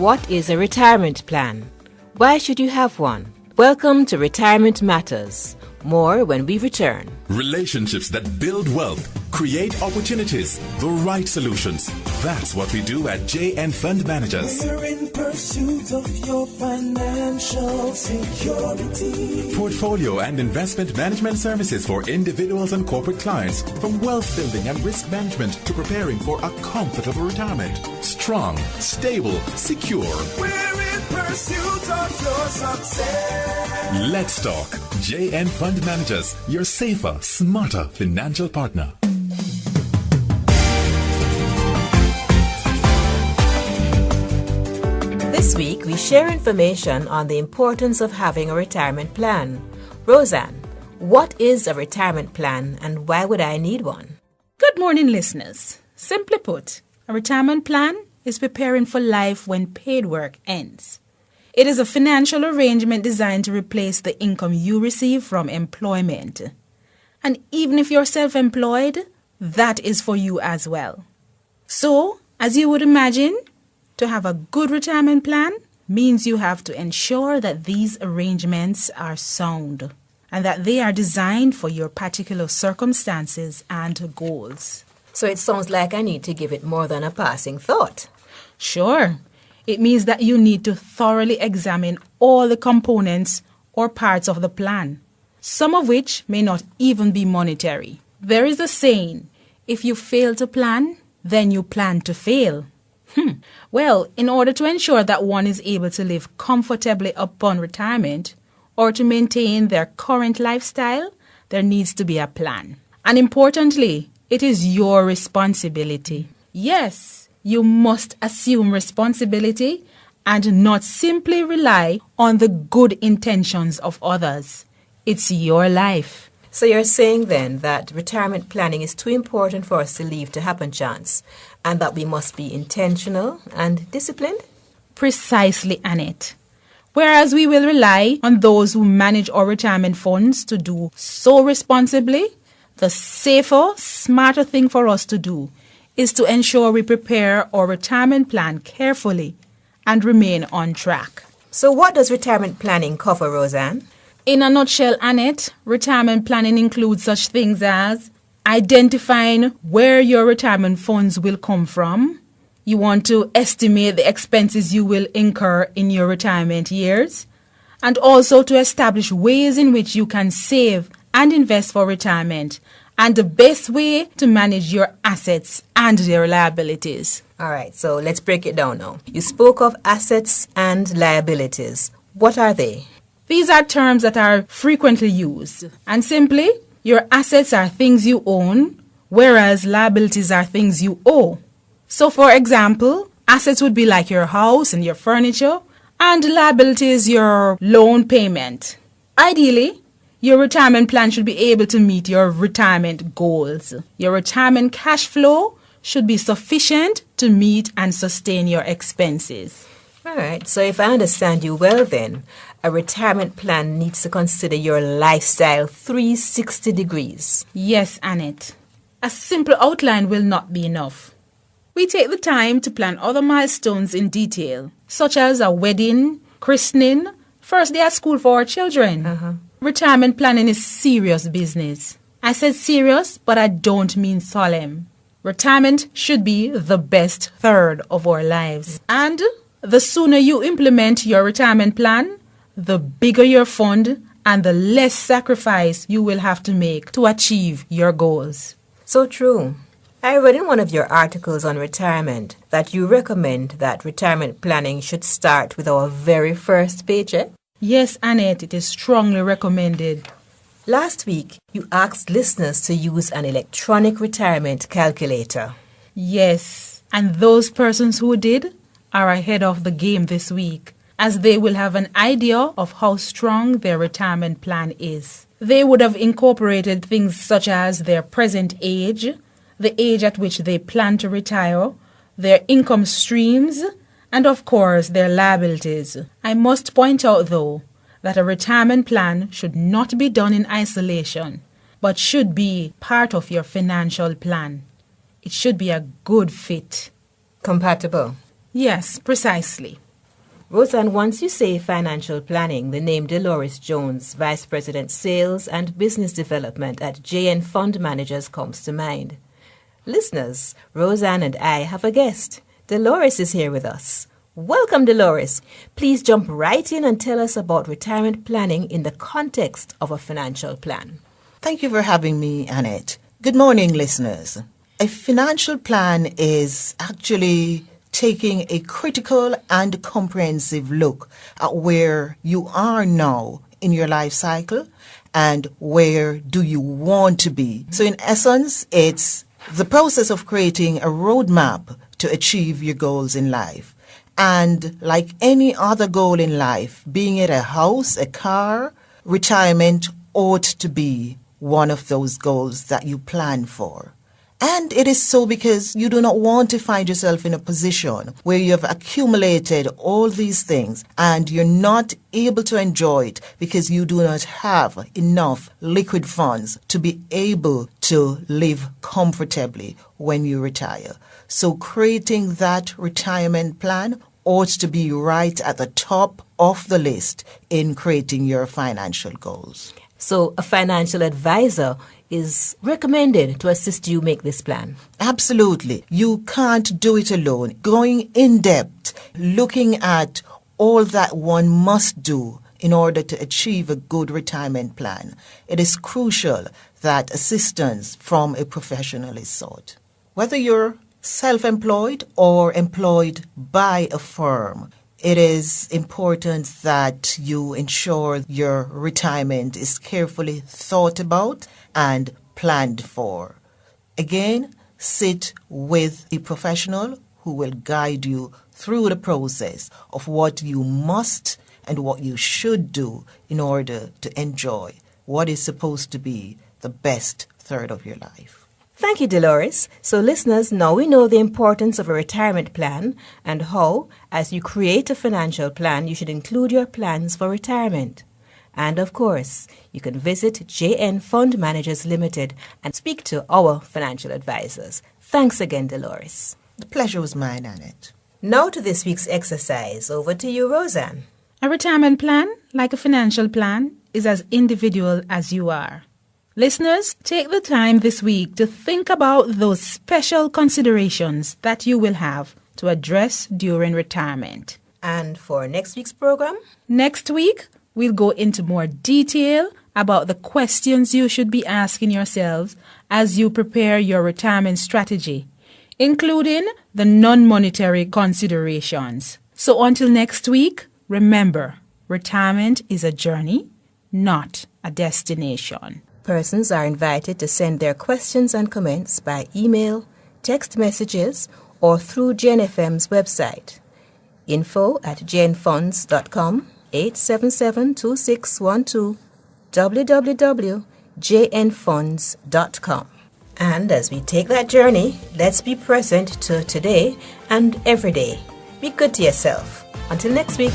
What is a retirement plan? Why should you have one? Welcome to Retirement Matters. More when we return. Relationships that build wealth, create opportunities, the right solutions. That's what we do at JN Fund Managers. We're in pursuit of your financial security. Portfolio and investment management services for individuals and corporate clients, from wealth building and risk management to preparing for a comfortable retirement. Strong, stable, secure. We're in pursuit of your success. Let's talk. JN Fund Managers, your safer, smarter financial partner. This week, we share information on the importance of having a retirement plan. Roseanne, what is a retirement plan and why would I need one? Good morning, listeners. Simply put, a retirement plan is preparing for life when paid work ends. It is a financial arrangement designed to replace the income you receive from employment. And even if you're self-employed, that is for you as well. So, as you would imagine, to have a good retirement plan means you have to ensure that these arrangements are sound and that they are designed for your particular circumstances and goals. So it sounds like I need to give it more than a passing thought. Sure. It means that you need to thoroughly examine all the components or parts of the plan, some of which may not even be monetary. There is a saying, if you fail to plan, then you plan to fail. Well, in order to ensure that one is able to live comfortably upon retirement or to maintain their current lifestyle, there needs to be a plan. And importantly, it is your responsibility. Yes, you must assume responsibility and not simply rely on the good intentions of others. It's your life. So you're saying then that retirement planning is too important for us to leave to happen chance and that we must be intentional and disciplined? Precisely, Annette. Whereas we will rely on those who manage our retirement funds to do so responsibly, the safer, smarter thing for us to do is to ensure we prepare our retirement plan carefully and remain on track. So what does retirement planning cover, Roseanne? In a nutshell, Annette, retirement planning includes such things as identifying where your retirement funds will come from. You want to estimate the expenses you will incur in your retirement years, and also to establish ways in which you can save and invest for retirement, and the best way to manage your assets and their liabilities. All right, so let's break it down now. You spoke of assets and liabilities. What are they? These are terms that are frequently used, and simply, your assets are things you own, whereas liabilities are things you owe. So, for example, assets would be like your house and your furniture, and liabilities your loan payment. Ideally, your retirement plan should be able to meet your retirement goals. Your retirement cash flow should be sufficient to meet and sustain your expenses. All right, so if I understand you well then, a retirement plan needs to consider your lifestyle 360 degrees. Yes, Annette. A simple outline will not be enough. We take the time to plan other milestones in detail, such as a wedding, christening, first day at school for our children. Retirement planning is serious business. I said serious, but I don't mean solemn. Retirement should be the best third of our lives. And the sooner you implement your retirement plan, the bigger your fund and the less sacrifice you will have to make to achieve your goals. So true. I read in one of your articles on retirement that you recommend that retirement planning should start with our very first paycheck. Yes, Annette, it is strongly recommended. Last week, you asked listeners to use an electronic retirement calculator. Yes, and those persons who did are ahead of the game this week, as they will have an idea of how strong their retirement plan is. They would have incorporated things such as their present age, the age at which they plan to retire, their income streams, and of course their liabilities. I must point out though that a retirement plan should not be done in isolation, but should be part of your financial plan. It should be a good fit. Compatible. Yes, precisely. Roseanne, once you say financial planning, the name Dolores Jones, Vice President Sales and Business Development at JN Fund Managers, comes to mind. Listeners, Roseanne and I have a guest. Dolores is here with us. Welcome, Dolores. Please jump right in and tell us about retirement planning in the context of a financial plan. Thank you for having me, Annette. Good morning, listeners. A financial plan is actually taking a critical and comprehensive look at where you are now in your life cycle and where do you want to be. So in essence, it's the process of creating a roadmap to achieve your goals in life. And like any other goal in life, being it a house, a car, retirement ought to be one of those goals that you plan for. And it is so because you do not want to find yourself in a position where you have accumulated all these things and you're not able to enjoy it because you do not have enough liquid funds to be able to live comfortably when you retire. So creating that retirement plan ought to be right at the top of the list in creating your financial goals. So a financial advisor is recommended to assist you make this plan. Absolutely. You can't do it alone. Going in depth, looking at all that one must do in order to achieve a good retirement plan, it is crucial that assistance from a professional is sought. Whether you're self-employed or employed by a firm, it is important that you ensure your retirement is carefully thought about and planned for. Again, sit with a professional who will guide you through the process of what you must and what you should do in order to enjoy what is supposed to be the best third of your life. Thank you, Dolores. So listeners, now we know the importance of a retirement plan and how, as you create a financial plan, you should include your plans for retirement. And of course, you can visit JN Fund Managers Limited and speak to our financial advisors. Thanks again, Dolores. The pleasure was mine, Annette. Now to this week's exercise. Over to you, Roseanne. A retirement plan, like a financial plan, is as individual as you are. Listeners, take the time this week to think about those special considerations that you will have to address during retirement. And for next week's program? Next week, we'll go into more detail about the questions you should be asking yourselves as you prepare your retirement strategy, including the non-monetary considerations. So until next week, remember, retirement is a journey, not a destination. Persons are invited to send their questions and comments by email, text messages, or through JNFM's website. info@jnfunds.com, 877-2612, www.jnfunds.com. And as we take that journey, let's be present to today and every day. Be good to yourself. Until next week.